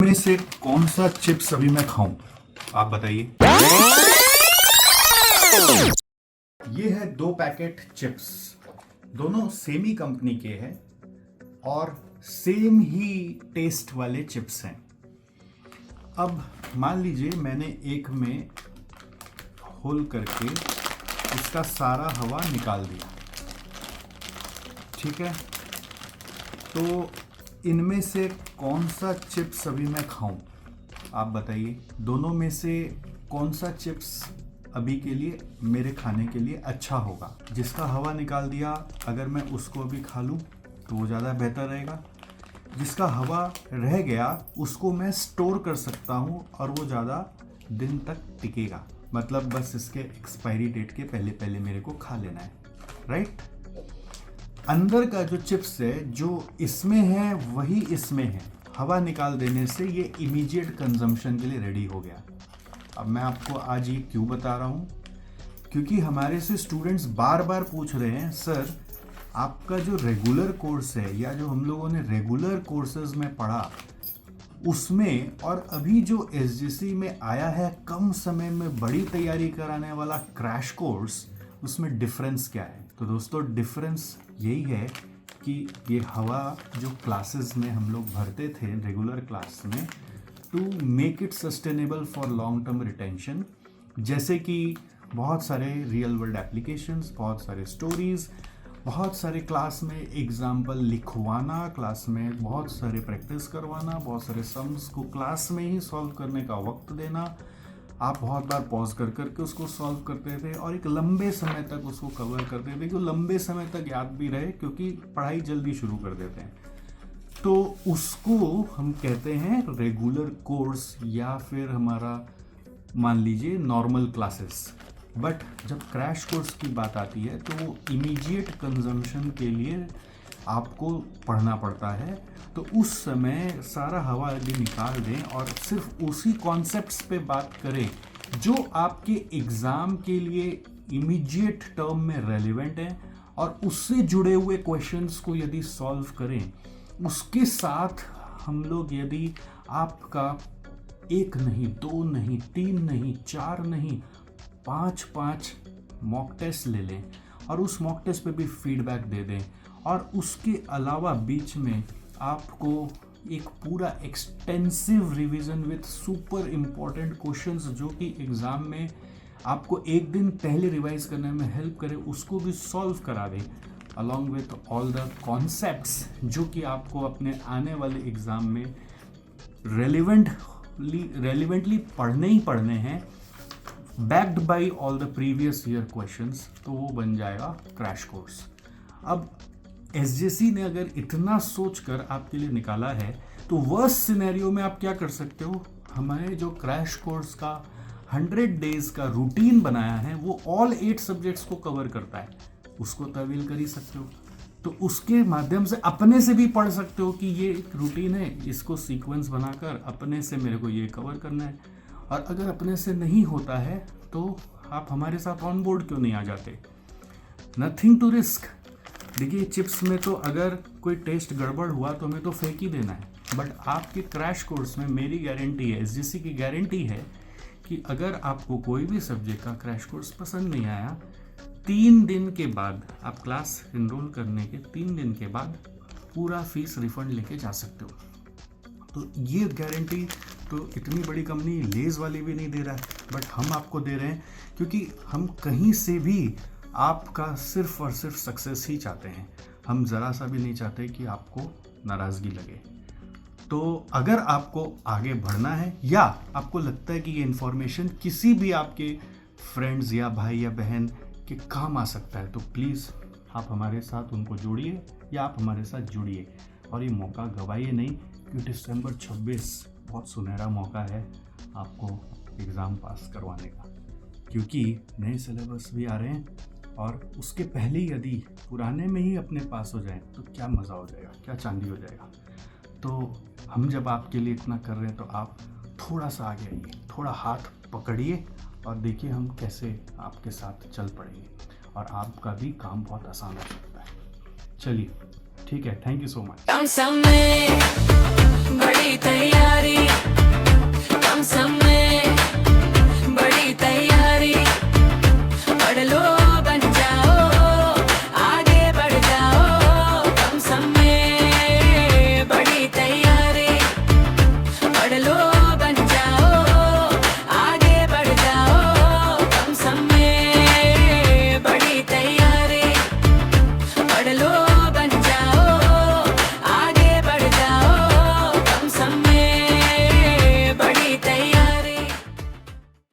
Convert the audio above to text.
में से कौन सा चिप्स अभी मैं खाऊं, आप बताइए। ये है 2 पैकेट चिप्स, दोनों सेम ही कंपनी के हैं और सेम ही टेस्ट वाले चिप्स हैं। अब मान लीजिए मैंने एक में होल करके इसका सारा हवा निकाल दिया, ठीक है। तो इनमें से कौन सा चिप्स अभी मैं खाऊं, आप बताइए। दोनों में से कौन सा चिप्स अभी के लिए मेरे खाने के लिए अच्छा होगा। जिसका हवा निकाल दिया अगर मैं उसको अभी खा लूं तो वो ज़्यादा बेहतर रहेगा। जिसका हवा रह गया उसको मैं स्टोर कर सकता हूं और वो ज़्यादा दिन तक टिकेगा। मतलब बस इसके एक्सपायरी डेट के पहले पहले मेरे को खा लेना है, राइट। अंदर का जो चिप्स है जो इसमें है वही इसमें है। हवा निकाल देने से ये इमीडिएट कंजम्पशन के लिए रेडी हो गया। अब मैं आपको आज ये क्यों बता रहा हूँ, क्योंकि हमारे से स्टूडेंट्स बार बार पूछ रहे हैं, सर आपका जो रेगुलर कोर्स है या जो हम लोगों ने रेगुलर कोर्सेज में पढ़ा उसमें और अभी जो एसजीसी में आया है कम समय में बड़ी तैयारी कराने वाला क्रैश कोर्स, उसमें डिफरेंस क्या है। तो दोस्तों डिफरेंस यही है कि ये हवा जो क्लासेस में हम लोग भरते थे रेगुलर क्लास में, to make it sustainable for long term retention, जैसे कि बहुत सारे रियल वर्ल्ड एप्लीकेशंस, बहुत सारे स्टोरीज, बहुत सारे क्लास में एग्जाम्पल लिखवाना, क्लास में बहुत सारे प्रैक्टिस करवाना, बहुत सारे सम्स को क्लास में ही सॉल्व करने का वक्त देना। आप बहुत बार पॉज कर करके उसको सॉल्व करते थे और एक लंबे समय तक उसको कवर करते थे कि लंबे समय तक याद भी रहे, क्योंकि पढ़ाई जल्दी शुरू कर देते हैं। तो उसको हम कहते हैं रेगुलर कोर्स या फिर हमारा मान लीजिए नॉर्मल क्लासेस। बट जब क्रैश कोर्स की बात आती है तो वो इमीडिएट कंजम्पशन के लिए आपको पढ़ना पड़ता है। तो उस समय सारा हवा यदि निकाल दें और सिर्फ उसी कॉन्सेप्ट्स पे बात करें जो आपके एग्ज़ाम के लिए इमीडिएट टर्म में रेलिवेंट हैं और उससे जुड़े हुए क्वेश्चंस को यदि सॉल्व करें, उसके साथ हम लोग यदि आपका 1 नहीं 2 नहीं 3 नहीं 4 नहीं 5 मॉक टेस्ट ले लें और उस मॉक टेस्ट पे भी फीडबैक दे दें, और उसके अलावा बीच में आपको एक पूरा extensive revision with super important questions जो कि एग्ज़ाम में आपको एक दिन पहले रिवाइज करने में हेल्प करे, उसको भी सॉल्व करा दें along with all the concepts जो कि आपको अपने आने वाले एग्ज़ाम में रेलिवेंटली पढ़ने ही पढ़ने हैं, backed by all the previous year questions. तो वो बन जाएगा क्रैश कोर्स। अब एसजेसी ने अगर इतना सोचकर आपके लिए निकाला है तो वर्स्ट सिनेरियो में आप क्या कर सकते हो, हमारे जो क्रैश कोर्स का 100 डेज का रूटीन बनाया है वो ऑल 8 सब्जेक्ट्स को कवर करता है, उसको तवील कर ही सकते हो। तो उसके माध्यम से अपने से भी पढ़ सकते हो कि ये एक रूटीन है, इसको सीक्वेंस बनाकर अपने से मेरे को ये कवर करना है। और अगर अपने से नहीं होता है तो आप हमारे साथ ऑन बोर्ड क्यों नहीं आ जाते। Nothing to risk. देखिए चिप्स में तो अगर कोई टेस्ट गड़बड़ हुआ तो हमें तो फेंक ही देना है, बट आपके क्रैश कोर्स में मेरी गारंटी है, एसजीसी की गारंटी है कि अगर आपको कोई भी सब्जेक्ट का क्रैश कोर्स पसंद नहीं आया, 3 दिन के बाद आप क्लास इनरोल करने के 3 दिन के बाद पूरा फीस रिफंड लेके जा सकते हो। तो ये गारंटी तो इतनी बड़ी कंपनी लेज वाली भी नहीं दे रहा है, बट हम आपको दे रहे हैं क्योंकि हम कहीं से भी आपका सिर्फ और सिर्फ सक्सेस ही चाहते हैं। हम ज़रा सा भी नहीं चाहते कि आपको नाराज़गी लगे। तो अगर आपको आगे बढ़ना है या आपको लगता है कि ये इन्फॉर्मेशन किसी भी आपके फ्रेंड्स या भाई या बहन के काम आ सकता है, तो प्लीज़ आप हमारे साथ उनको जोड़िए या आप हमारे साथ जुड़िए और ये मौका गवाइए नहीं, क्योंकि दिसंबर 26 बहुत सुनहरा मौका है आपको एग्ज़ाम पास करवाने का, क्योंकि नए सिलेबस भी आ रहे हैं और उसके पहले ही यदि पुराने में ही अपने पास हो जाए तो क्या मज़ा हो जाएगा, क्या चांदी हो जाएगा। तो हम जब आपके लिए इतना कर रहे हैं तो आप थोड़ा सा आगे आइए, थोड़ा हाथ पकड़िए और देखिए हम कैसे आपके साथ चल पड़ेंगे और आपका भी काम बहुत आसान हो सकता है। चलिए ठीक है, थैंक यू सो मच। बड़ी तैयारी